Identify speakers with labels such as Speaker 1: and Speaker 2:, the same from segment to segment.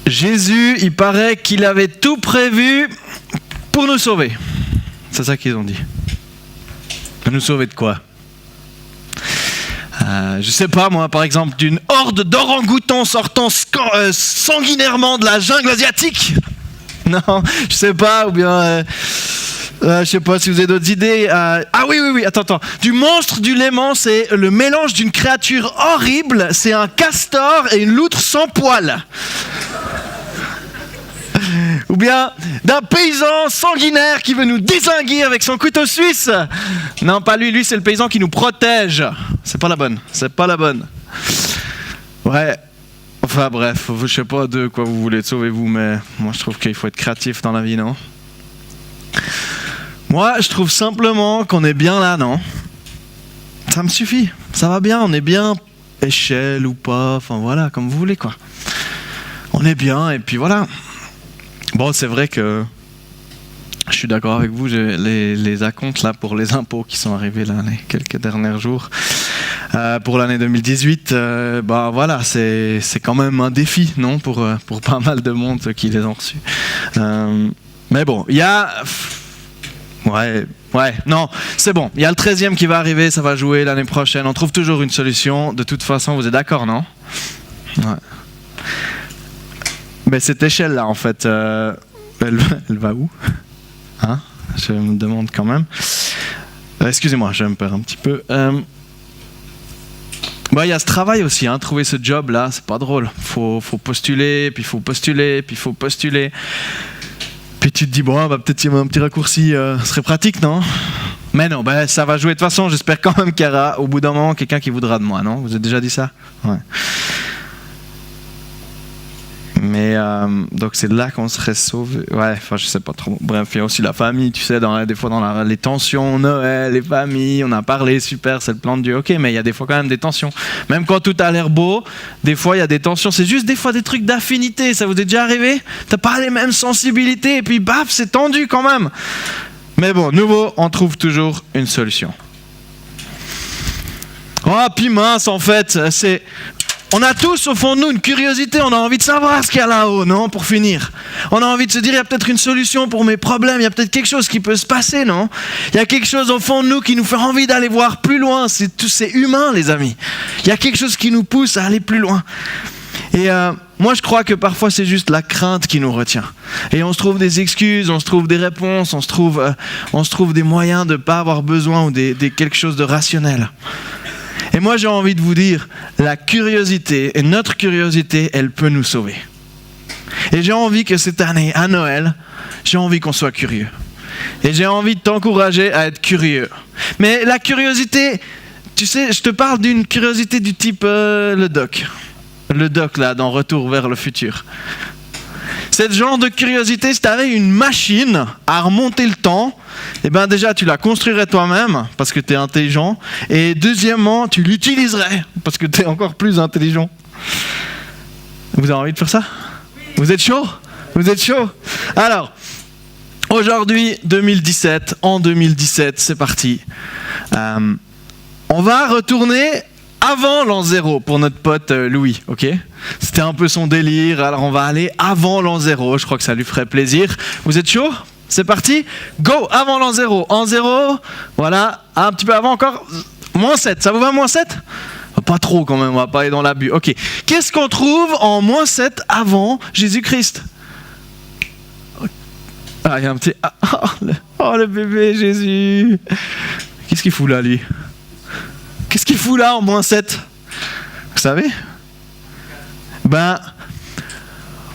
Speaker 1: Jésus, il paraît qu'il avait tout prévu pour nous sauver. C'est ça qu'ils ont dit. Nous sauver de quoi ? Je sais pas moi, par exemple, d'une horde d'orang-outans sortant sanguinairement de la jungle asiatique. Non, je sais pas, ou bien... je sais pas si vous avez d'autres idées. Ah oui, attends. Du monstre du Léman, c'est le mélange d'une créature horrible, c'est un castor et une loutre sans poils. Ou bien d'un paysan sanguinaire qui veut nous dézinguer avec son couteau suisse. Non, pas lui, c'est le paysan qui nous protège. C'est pas la bonne. Ouais, enfin bref, je sais pas de quoi vous voulez sauver vous, mais moi je trouve qu'il faut être créatif dans la vie, non ? Moi, je trouve simplement qu'on est bien là, non ? Ça me suffit, ça va bien, on est bien, échelle ou pas, enfin voilà, comme vous voulez quoi. On est bien et puis voilà. Bon, c'est vrai que je suis d'accord avec vous, j'ai les acomptes là pour les impôts qui sont arrivés là les quelques derniers jours. Pour l'année 2018, voilà, c'est quand même un défi, non, pour pas mal de monde ceux qui les ont reçus. Mais bon, il y a... Ouais, non, c'est bon. Il y a le 13e qui va arriver, ça va jouer l'année prochaine. On trouve toujours une solution. De toute façon, vous êtes d'accord, non ? Ouais. Mais cette échelle-là, en fait, elle va où ? Hein ? Je me demande quand même. Excusez-moi, je me perds un petit peu. Il y a ce travail aussi, hein, trouver ce job-là, c'est pas drôle. Faut postuler, puis faut postuler, puis faut postuler. Puis tu te dis, peut-être un petit raccourci serait pratique, non ? Mais non, ça va jouer de toute façon. J'espère quand même qu'il y aura au bout d'un moment quelqu'un qui voudra de moi, non ? Vous avez déjà dit ça ? Ouais. Mais donc c'est là qu'on serait sauvé. Ouais, enfin je sais pas trop. Bref, il y a aussi la famille, tu sais, des fois dans les tensions, Noël, les familles, on a parlé, super, c'est le plan de Dieu. Ok, mais il y a des fois quand même des tensions. Même quand tout a l'air beau, des fois il y a des tensions. C'est juste des fois des trucs d'affinité. Ça vous est déjà arrivé ? T'as pas les mêmes sensibilités et puis baf, c'est tendu quand même. Mais bon, nouveau, on trouve toujours une solution. Oh, puis mince, en fait, c'est... On a tous au fond de nous une curiosité, on a envie de savoir ce qu'il y a là-haut, non ? Pour finir. On a envie de se dire, il y a peut-être une solution pour mes problèmes, il y a peut-être quelque chose qui peut se passer, non ? Il y a quelque chose au fond de nous qui nous fait envie d'aller voir plus loin, c'est humain les amis. Il y a quelque chose qui nous pousse à aller plus loin. Et moi je crois que parfois c'est juste la crainte qui nous retient. Et on se trouve des excuses, on se trouve des réponses, on se trouve des moyens de ne pas avoir besoin ou quelque chose de rationnel. Et moi, j'ai envie de vous dire, la curiosité, et notre curiosité, elle peut nous sauver. Et j'ai envie que cette année, à Noël, j'ai envie qu'on soit curieux. Et j'ai envie de t'encourager à être curieux. Mais la curiosité, tu sais, je te parle d'une curiosité du type le doc. Le doc, là, dans Retour vers le futur. C'est le genre de curiosité, si tu avais une machine à remonter le temps, déjà tu la construirais toi-même parce que tu es intelligent, et deuxièmement tu l'utiliserais parce que tu es encore plus intelligent. Vous avez envie de faire ça ? Vous êtes chaud ? Alors, aujourd'hui 2017, en 2017, c'est parti. On va retourner avant l'an 0 pour notre pote Louis, ok ? C'était un peu son délire, alors on va aller avant l'an 0, je crois que ça lui ferait plaisir. Vous êtes chaud ? C'est parti ? Go, avant l'an 0. En 0, voilà, un petit peu avant encore, moins 7, ça vous va moins 7 ? Pas trop quand même, on va pas aller dans l'abus. Ok, qu'est-ce qu'on trouve en moins 7 avant Jésus-Christ ? Ah, il y a un petit... le bébé Jésus. Qu'est-ce qu'il fout là, lui ? Qu'est-ce qu'il fout là en moins 7 ? Vous savez ?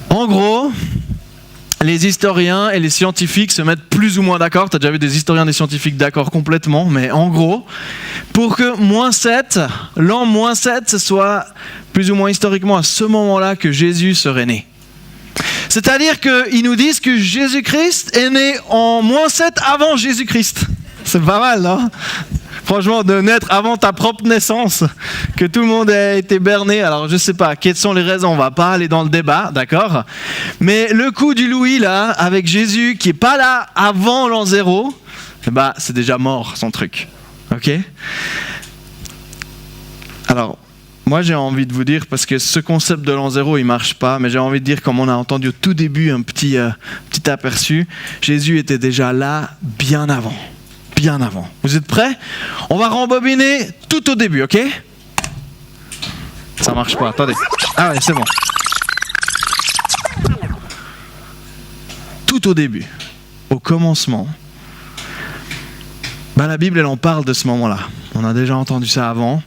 Speaker 1: En gros, les historiens et les scientifiques se mettent plus ou moins d'accord. Tu as déjà vu des historiens et des scientifiques d'accord complètement, mais en gros, pour que l'an moins 7, ce soit plus ou moins historiquement à ce moment-là que Jésus serait né. C'est-à-dire qu'ils nous disent que Jésus-Christ est né en moins 7 avant Jésus-Christ. C'est pas mal, non ? Franchement, de naître avant ta propre naissance, que tout le monde ait été berné. Alors, je sais pas, quelles sont les raisons, on va pas aller dans le débat, d'accord ? Mais le coup du Louis, là, avec Jésus, qui est pas là avant l'an 0, c'est déjà mort, son truc. Ok ? Alors, moi j'ai envie de vous dire, parce que ce concept de l'an zéro, il marche pas, mais j'ai envie de dire, comme on a entendu au tout début, un petit aperçu, Jésus était déjà là bien avant. Bien avant. Vous êtes prêts? On va rembobiner tout au début, ok? Ça marche pas, attendez. Ah ouais, c'est bon. Tout au début, au commencement, la Bible, elle en parle de ce moment-là. On a déjà entendu ça avant.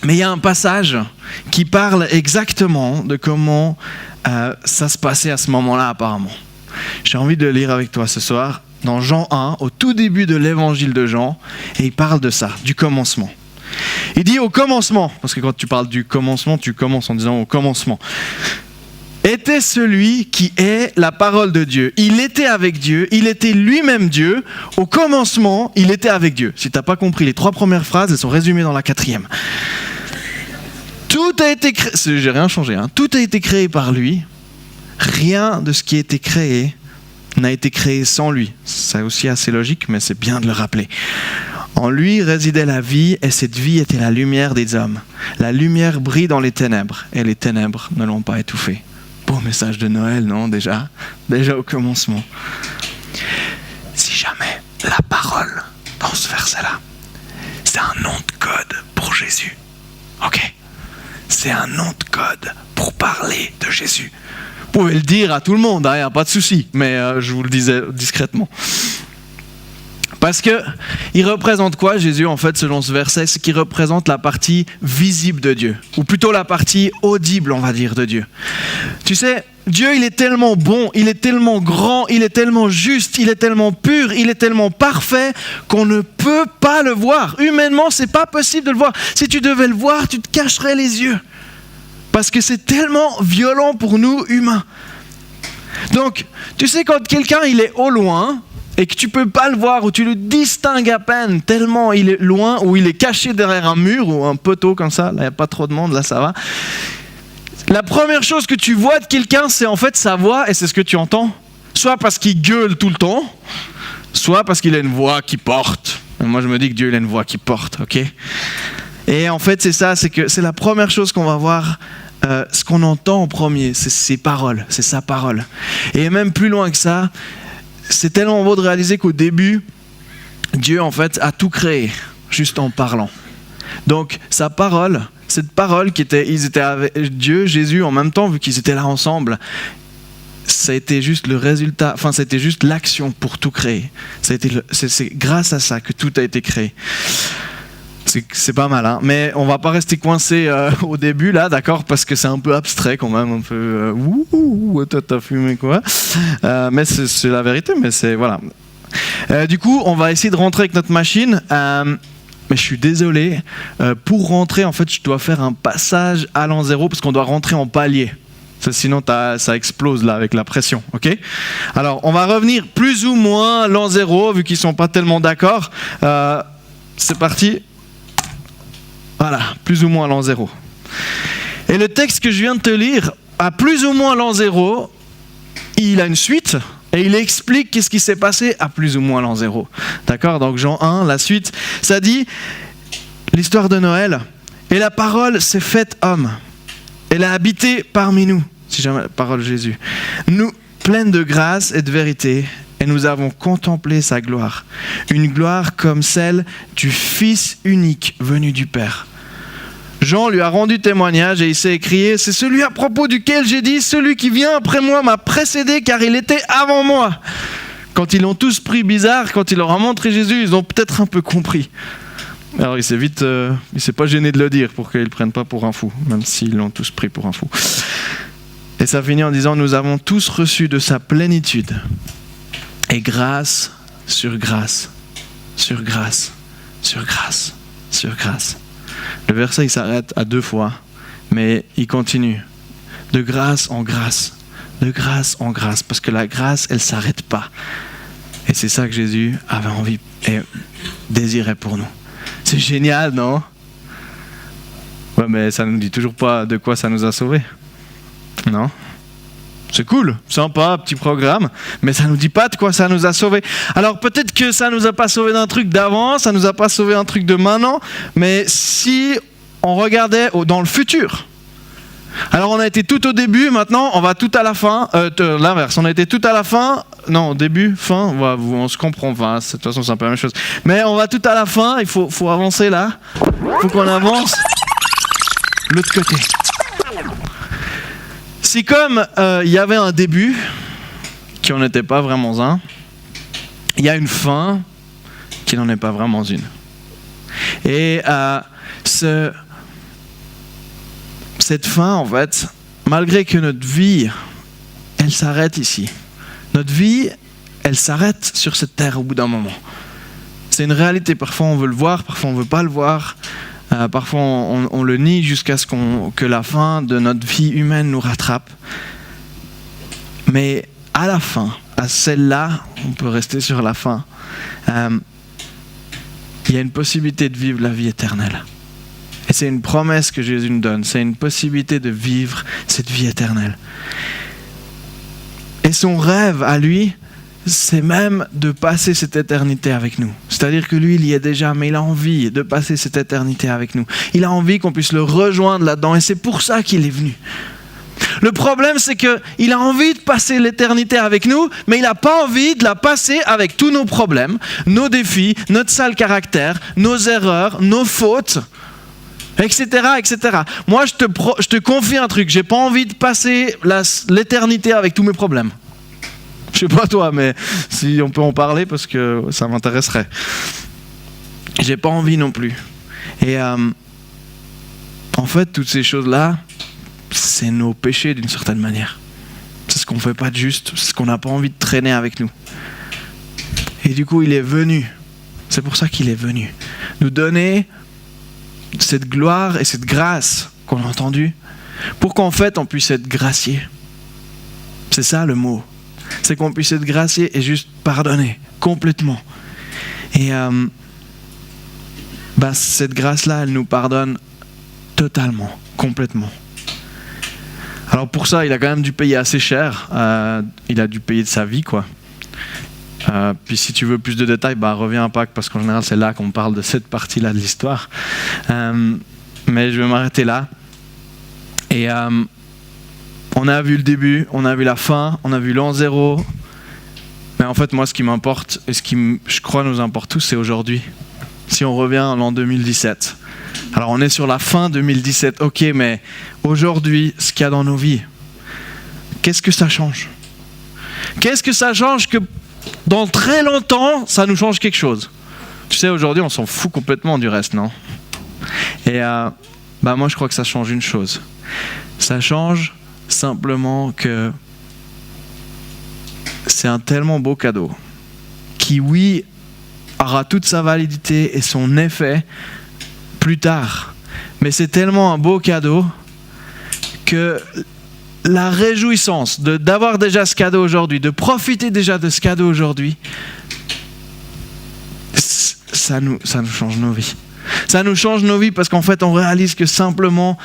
Speaker 1: Mais il y a un passage qui parle exactement de comment ça se passait à ce moment-là apparemment. J'ai envie de le lire avec toi ce soir dans Jean 1, au tout début de l'évangile de Jean, et il parle de ça, du commencement. Il dit au commencement, parce que quand tu parles du commencement, tu commences en disant au commencement. Était celui qui est la parole de Dieu. Il était avec Dieu, il était lui-même Dieu. Au commencement, il était avec Dieu. Si tu n'as pas compris, les 3 premières phrases, elles sont résumées dans la 4e. Tout a été créé, j'ai rien changé, hein. Tout a été créé par lui. Rien de ce qui a été créé n'a été créé sans lui. C'est aussi assez logique, mais c'est bien de le rappeler. En lui résidait la vie, et cette vie était la lumière des hommes. La lumière brille dans les ténèbres, et les ténèbres ne l'ont pas étouffée. Beau message de Noël, non, déjà au commencement. Si jamais la parole dans ce verset-là, c'est un nom de code pour Jésus. Ok? C'est un nom de code pour parler de Jésus. Vous pouvez le dire à tout le monde, il n'y a pas de souci, mais je vous le disais discrètement. Parce que il représente quoi, Jésus, en fait, selon ce verset? C'est qu'il représente la partie visible de Dieu, ou plutôt la partie audible, on va dire, de Dieu. Tu sais, Dieu, il est tellement bon, il est tellement grand, il est tellement juste, il est tellement pur, il est tellement parfait qu'on ne peut pas le voir. Humainement, c'est pas possible de le voir. Si tu devais le voir, tu te cacherais les yeux. Parce que c'est tellement violent pour nous, humains. Donc, tu sais, quand quelqu'un, il est au loin, et que tu ne peux pas le voir, ou tu le distingues à peine, tellement il est loin, ou il est caché derrière un mur, ou un poteau comme ça, là, il n'y a pas trop de monde, là, ça va. La première chose que tu vois de quelqu'un, c'est en fait sa voix, et c'est ce que tu entends. Soit parce qu'il gueule tout le temps, soit parce qu'il a une voix qui porte. Et moi, je me dis que Dieu, il a une voix qui porte, ok? Et en fait, c'est ça, c'est que c'est la première chose qu'on va voir. Ce qu'on entend en premier, c'est ses paroles, c'est sa parole. Et même plus loin que ça, c'est tellement beau de réaliser qu'au début, Dieu en fait a tout créé, juste en parlant. Donc sa parole, cette parole ils étaient avec Dieu, Jésus en même temps, vu qu'ils étaient là ensemble, ça a été juste le résultat, enfin c'était juste l'action pour tout créer. C'est grâce à ça que tout a été créé. C'est pas mal, hein. Mais on va pas rester coincé au début là, d'accord, parce que c'est un peu abstrait quand même, un peu toi t'as fumé quoi, mais c'est la vérité, mais c'est voilà. Du coup, on va essayer de rentrer avec notre machine, mais je suis désolé, pour rentrer en fait je dois faire un passage à l'an zéro parce qu'on doit rentrer en palier. Sinon ça explose là avec la pression, ok? Alors on va revenir plus ou moins à l'an zéro vu qu'ils sont pas tellement d'accord. C'est parti. Voilà, plus ou moins à l'an zéro. Et le texte que je viens de te lire, à plus ou moins à l'an zéro, il a une suite et il explique qu'est-ce qui s'est passé à plus ou moins à l'an zéro. D'accord? Donc Jean 1, la suite, ça dit l'histoire de Noël. Et la parole s'est faite homme. Elle a habité parmi nous, si jamais la parole de Jésus. Nous, pleine de grâce et de vérité, et nous avons contemplé sa gloire. Une gloire comme celle du Fils unique venu du Père. Jean lui a rendu témoignage et il s'est écrié « C'est celui à propos duquel j'ai dit, celui qui vient après moi m'a précédé car il était avant moi. » Quand ils l'ont tous pris bizarre, quand il leur a montré Jésus, ils ont peut-être un peu compris. Alors il s'est pas gêné de le dire pour qu'ils ne le prennent pas pour un fou, même s'ils l'ont tous pris pour un fou. Et ça finit en disant « Nous avons tous reçu de sa plénitude. » Et grâce sur grâce, sur grâce, sur grâce, sur grâce. Le verset il s'arrête à 2 fois, mais il continue. De grâce en grâce, de grâce en grâce, parce que la grâce, elle ne s'arrête pas. Et c'est ça que Jésus avait envie et désirait pour nous. C'est génial, non? Ouais, mais ça ne nous dit toujours pas de quoi ça nous a sauvés. Non? C'est cool, sympa, petit programme, mais ça ne nous dit pas de quoi ça nous a sauvés. Alors peut-être que ça ne nous a pas sauvés d'un truc d'avant, ça ne nous a pas sauvés d'un truc de maintenant, mais si on regardait dans le futur. Alors on a été tout au début, maintenant on va tout à la fin, l'inverse, on a été tout à la fin, non début, fin, on se comprend, enfin, de toute façon c'est un peu la même chose, mais on va tout à la fin, il faut avancer là, il faut qu'on avance de l'autre côté. Si comme il y avait un début, qui n'en était pas vraiment un, il y a une fin qui n'en est pas vraiment une. Et cette fin, en fait, malgré que notre vie, elle s'arrête ici. Notre vie, elle s'arrête sur cette terre au bout d'un moment. C'est une réalité. Parfois, on veut le voir, parfois, on ne veut pas le voir. Parfois, on le nie jusqu'à ce que la fin de notre vie humaine nous rattrape. Mais à la fin, à celle-là, on peut rester sur la fin, il y a une possibilité de vivre la vie éternelle. Et c'est une promesse que Jésus nous donne. C'est une possibilité de vivre cette vie éternelle. Et son rêve à lui, c'est même de passer cette éternité avec nous. C'est-à-dire que lui, il y est déjà, mais il a envie de passer cette éternité avec nous. Il a envie qu'on puisse le rejoindre là-dedans. Et c'est pour ça qu'il est venu. Le problème, c'est qu'il a envie de passer l'éternité avec nous, mais il n'a pas envie de la passer avec tous nos problèmes, nos défis, notre sale caractère, nos erreurs, nos fautes, etc., etc. Moi, je te confie un truc. J'ai pas envie de passer l'éternité avec tous mes problèmes. Je sais pas toi, mais si on peut en parler parce que ça m'intéresserait. J'ai pas envie non plus. Et en fait, toutes ces choses-là, c'est nos péchés d'une certaine manière. C'est ce qu'on fait pas de juste, c'est ce qu'on n'a pas envie de traîner avec nous. Et du coup, il est venu. C'est pour ça qu'il est venu. Nous donner cette gloire et cette grâce qu'on a entendue pour qu'en fait, on puisse être gracié. C'est ça le mot. C'est qu'on puisse être gracié et juste pardonner complètement. Et cette grâce-là, elle nous pardonne totalement, complètement. Alors pour ça, il a quand même dû payer assez cher. Il a dû payer de sa vie, quoi. Puis si tu veux plus de détails, reviens à Pâques, parce qu'en général, c'est là qu'on parle de cette partie-là de l'histoire. Mais je vais m'arrêter là. Et on a vu le début, on a vu la fin, on a vu l'an zéro. Mais en fait, moi, ce qui m'importe, et ce qui, je crois, nous importe tous, c'est aujourd'hui. Si on revient à l'an 2017. Alors on est sur la fin 2017, ok, mais aujourd'hui, ce qu'il y a dans nos vies, qu'est-ce que ça change ? Qu'est-ce que ça change que dans très longtemps, ça nous change quelque chose ? Tu sais, aujourd'hui, on s'en fout complètement du reste, non ? Et moi, je crois que ça change une chose. Ça change simplement que c'est un tellement beau cadeau qui, oui, aura toute sa validité et son effet plus tard. Mais c'est tellement un beau cadeau que la réjouissance d'avoir déjà ce cadeau aujourd'hui, de profiter déjà de ce cadeau aujourd'hui, ça nous change nos vies. Ça nous change nos vies parce qu'en fait, on réalise que simplement,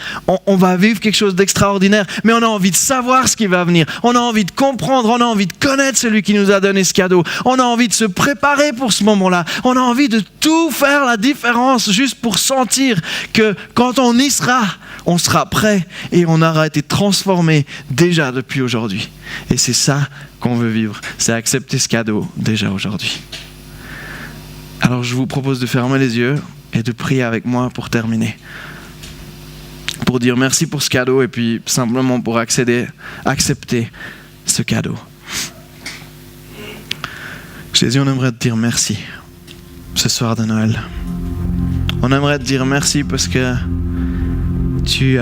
Speaker 1: on va vivre quelque chose d'extraordinaire, mais on a envie de savoir ce qui va venir. On a envie de comprendre, on a envie de connaître celui qui nous a donné ce cadeau. On a envie de se préparer pour ce moment-là. On a envie de tout faire la différence juste pour sentir que quand on y sera, on sera prêt et on aura été transformé déjà depuis aujourd'hui. Et c'est ça qu'on veut vivre, c'est accepter ce cadeau déjà aujourd'hui. Alors je vous propose de fermer les yeux et de prier avec moi pour terminer. Pour dire merci pour ce cadeau et puis simplement pour accepter ce cadeau. Jésus, on aimerait te dire merci ce soir de Noël. On aimerait te dire merci parce que tu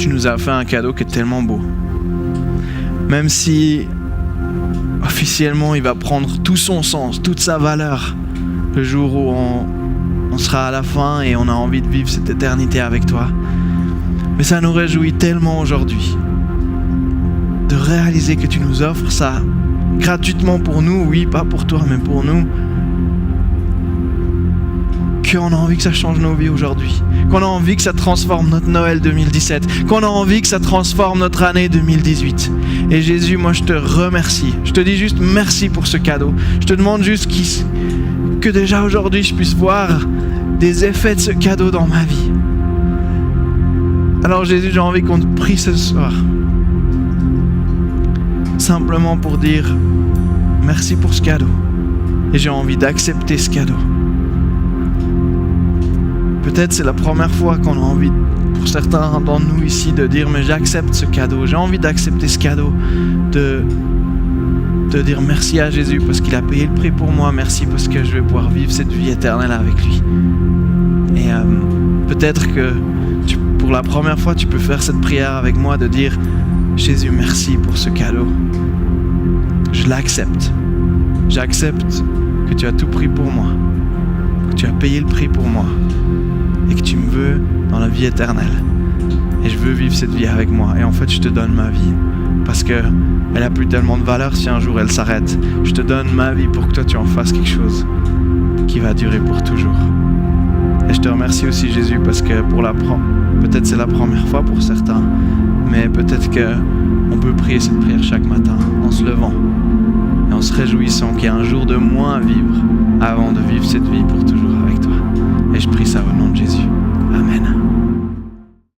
Speaker 1: nous as fait un cadeau qui est tellement beau. Même si officiellement il va prendre tout son sens, toute sa valeur, le jour où on sera à la fin et on a envie de vivre cette éternité avec toi. Mais ça nous réjouit tellement aujourd'hui de réaliser que tu nous offres ça gratuitement pour nous, oui, pas pour toi, mais pour nous. Qu'on a envie que ça change nos vies aujourd'hui, qu'on a envie que ça transforme notre Noël 2017, qu'on a envie que ça transforme notre année 2018. Et Jésus, moi je te remercie. Je te dis juste merci pour ce cadeau. Je te demande juste que déjà aujourd'hui je puisse voir des effets de ce cadeau dans ma vie. Alors Jésus, j'ai envie qu'on te prie ce soir, simplement pour dire merci pour ce cadeau. Et j'ai envie d'accepter ce cadeau. Peut-être c'est la première fois qu'on a envie, pour certains d'entre nous ici, de dire mais j'accepte ce cadeau. J'ai envie d'accepter ce cadeau, de dire merci à Jésus parce qu'il a payé le prix pour moi. Merci parce que je vais pouvoir vivre cette vie éternelle avec lui. Et peut-être que pour la première fois, tu peux faire cette prière avec moi de dire Jésus, merci pour ce cadeau. Je l'accepte. J'accepte que tu as tout pris pour moi, que tu as payé le prix pour moi et que tu me veux dans la vie éternelle. Et je veux vivre cette vie avec moi. Et en fait, je te donne ma vie parce qu'elle n'a plus tellement de valeur si un jour elle s'arrête. Je te donne ma vie pour que toi, tu en fasses quelque chose qui va durer pour toujours. Et je te remercie aussi, Jésus, parce que peut-être c'est la première fois pour certains, mais peut-être qu'on peut prier cette prière chaque matin en se levant et en se réjouissant qu'il y a un jour de moins à vivre avant de vivre cette vie pour toujours avec toi. Et je prie ça